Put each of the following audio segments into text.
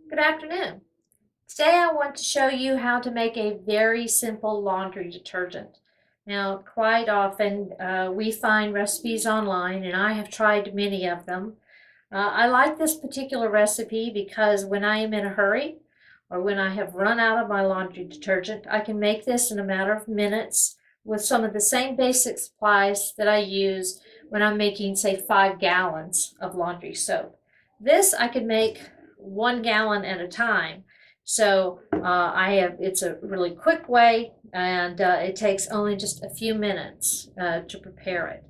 Good afternoon. Today I want to show you how to make a very simple laundry detergent. Now, quite often we find recipes online, and I have tried many of them. I like this particular recipe because when I am in a hurry or when I have run out of my laundry detergent, I can make this in a matter of minutes with some of the same basic supplies that I use when I'm making, say, 5 gallons of laundry soap. This I can make 1 gallon at a time. So it's a really quick way, and it takes only just a few minutes to prepare it.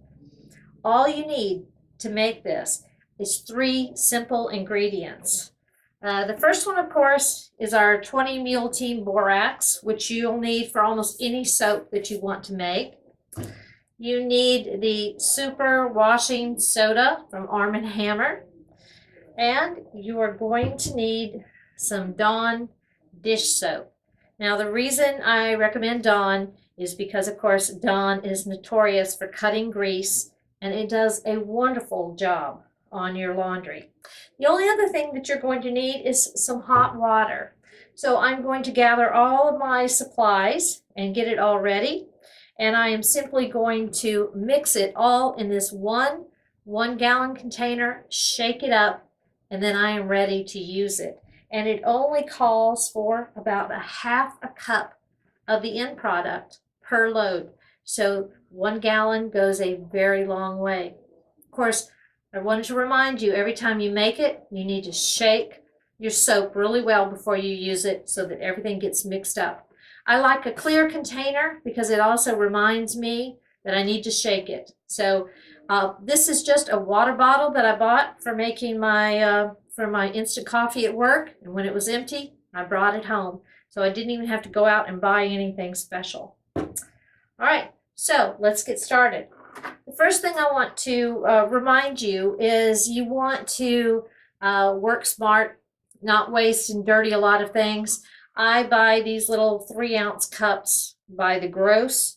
All you need to make this is 3 simple ingredients. The first one, of course, is our 20 mule team borax, which you'll need for almost any soap that you want to make. You need the super washing soda from Arm & Hammer. And you are going to need some Dawn dish soap. Now, the reason I recommend Dawn is because, of course, Dawn is notorious for cutting grease, and it does a wonderful job on your laundry. The only other thing that you're going to need is some hot water. So I'm going to gather all of my supplies and get it all ready, and I am simply going to mix it all in this one 1-gallon container, shake it up, and then I am ready to use it. And it only calls for about a half a cup of the end product per load. So 1 gallon goes a very long way. Of course, I wanted to remind you, every time you make it, you need to shake your soap really well before you use it so that everything gets mixed up. I like a clear container because it also reminds me that I need to shake it. So this is just a water bottle that I bought for making for my instant coffee at work, and when it was empty, I brought it home. So I didn't even have to go out and buy anything special. All right, so let's get started. The first thing I want to remind you is you want to work smart, not waste and dirty a lot of things. I buy these little 3-ounce cups by the gross.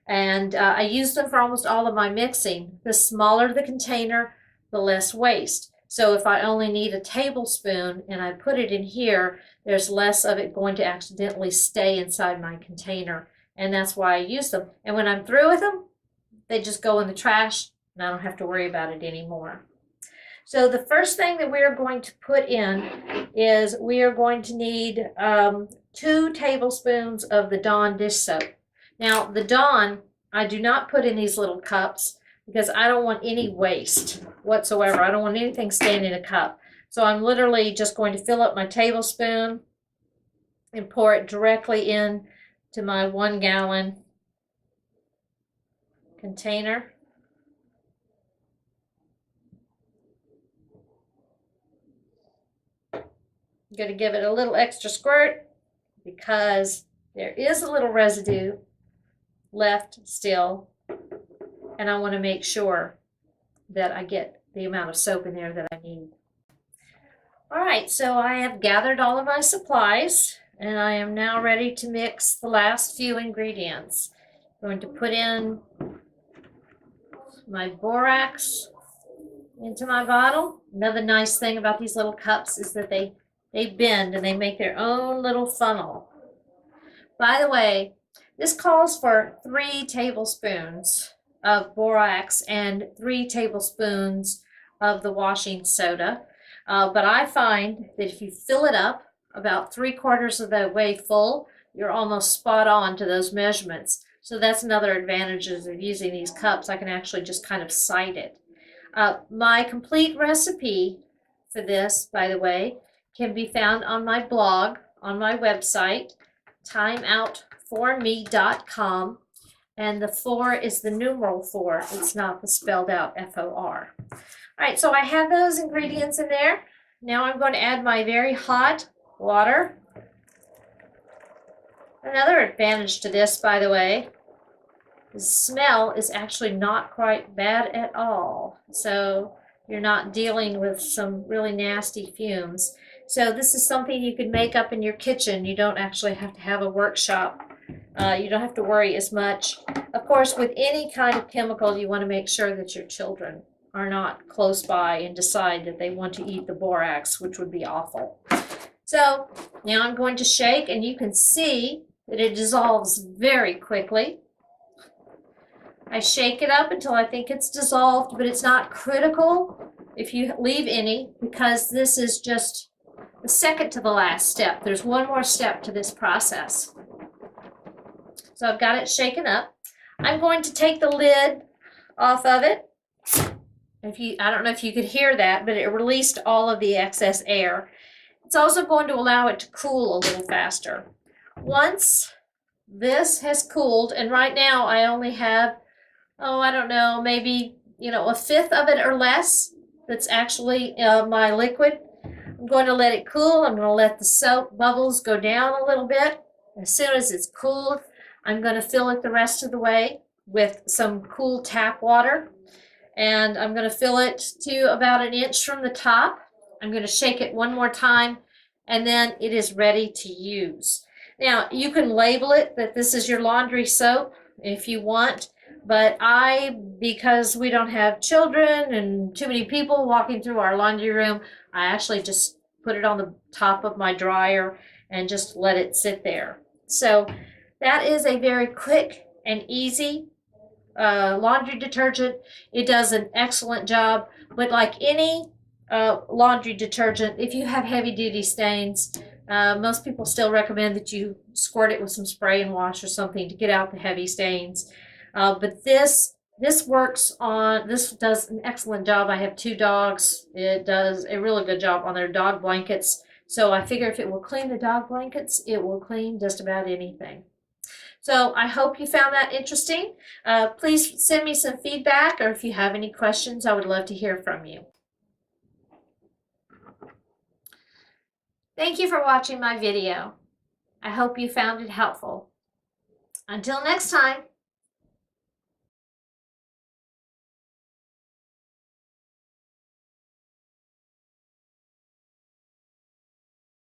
And I use them for almost all of my mixing. The smaller the container, the less waste. So if I only need a tablespoon and I put it in here, there's less of it going to accidentally stay inside my container. And that's why I use them. And when I'm through with them, they just go in the trash and I don't have to worry about it anymore. So the first thing that we are going to put in is we are going to need 2 tablespoons of the Dawn dish soap. Now, the Dawn, I do not put in these little cups because I don't want any waste whatsoever. I don't want anything staying in a cup. So I'm literally just going to fill up my tablespoon and pour it directly in to my 1-gallon container. I'm going to give it a little extra squirt because there is a little residue left still, and I want to make sure that I get the amount of soap in there that I need. All right, so I have gathered all of my supplies, and I am now ready to mix the last few ingredients. I'm going to put in my borax into my bottle. Another nice thing about these little cups is that they bend and they make their own little funnel. By the way, this calls for 3 tablespoons of borax and 3 tablespoons of the washing soda. But I find that if you fill it up about 3/4 of the way full, you're almost spot on to those measurements. So that's another advantage of using these cups. I can actually just kind of sight it. My complete recipe for this, by the way, can be found on my blog, on my website, Timeout4me.com, and the 4 is the numeral 4. It's not the spelled out F-O-R. All right, so I have those ingredients in there. Now I'm going to add my very hot water. Another advantage to this, by the way, the smell is actually not quite bad at all. So you're not dealing with some really nasty fumes. So this is something you can make up in your kitchen. You don't actually have to have a workshop. You don't have to worry as much. Of course, with any kind of chemical, you want to make sure that your children are not close by and decide that they want to eat the borax, which would be awful. So now I'm going to shake, and you can see that it dissolves very quickly. I shake it up until I think it's dissolved, but it's not critical if you leave any, because this is just the second to the last step. There's one more step to this process. So I've got it shaken up. I'm going to take the lid off of it. I don't know if you could hear that, but it released all of the excess air. It's also going to allow it to cool a little faster. Once this has cooled, and right now I only have, I don't know, maybe, a fifth of it or less that's actually my liquid. I'm going to let it cool. I'm going to let the soap bubbles go down a little bit. As soon as it's cooled, I'm going to fill it the rest of the way with some cool tap water. And I'm going to fill it to about 1 inch from the top. I'm going to shake it one more time, and then it is ready to use. Now, you can label it that this is your laundry soap if you want, but because we don't have children and too many people walking through our laundry room, I actually just put it on the top of my dryer and just let it sit there. So that is a very quick and easy laundry detergent. It does an excellent job, but like any laundry detergent, if you have heavy duty stains, most people still recommend that you squirt it with some spray and wash or something to get out the heavy stains. But this does an excellent job. I have 2 dogs. It does a really good job on their dog blankets. So I figure if it will clean the dog blankets, it will clean just about anything. So I hope you found that interesting. Please send me some feedback, or if you have any questions, I would love to hear from you. Thank you for watching my video. I hope you found it helpful. Until next time.